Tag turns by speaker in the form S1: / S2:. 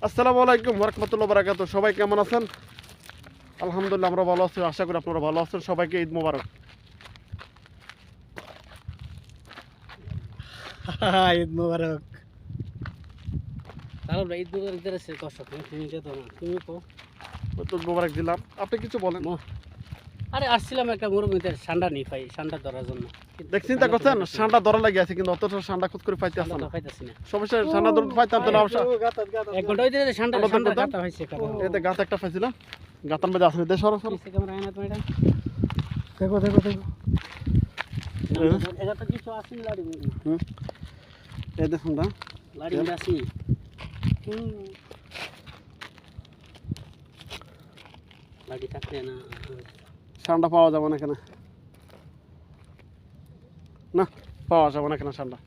S1: আসসালামু আলাইকুম ওয়া রাহমাতুল্লাহি ওয়া বারাকাতুহু। সবাই কেমন আছেন? আলহামদুলিল্লাহ আমরা ভালো আছি, আশা করি আপনারা ভালো আছেন। সবাইকে ঈদ মোবারক।
S2: ঈদ মোবারক। তাহলে ভাই ঈদ মোবারক দিতেছে কষ্ট তুমি যেত না তুমি কো
S1: ঈদ মোবারক দিলাম, আপনি কিছু বলেন।
S2: আরে আসছিলাম একটা মরুভূমিতে ঠান্ডা নিয়ে পাই ঠান্ডা ধরার জন্য
S1: দেখ চিন্তা করছেন ঠান্ডা ধরা লাগে আছে কিন্তু অতটা ঠান্ডা খুঁজ করে পাইতে আসছে না।
S2: পাইতাছি না
S1: সমস্যা ঠান্ডা ধরে পাইতাম তো না অবশ্য।
S2: এক ঘন্টা হইতে ঠান্ডা
S1: ঠান্ডা
S2: ঠান্ডা
S1: ধরতাম।
S2: কাটা হইছে কাটা
S1: এতে গাছ একটা পাইছিলাম, গাতার মধ্যে আসলে দেশ সরো সরো।
S2: ক্যামেরা আয়না তুমি এটা
S1: দেখো দেখো দেখো
S2: এটা তো কিছু আসেনি লাড়ি মুড়ি
S1: এই দেখুন না
S2: লাড়ি মুড়ি আসেনি লাড়ি থাকলে না
S1: ঠান্ডা পাওয়া যাবে না কেন, না পাওয়া যাবে না কেন ঠান্ডা।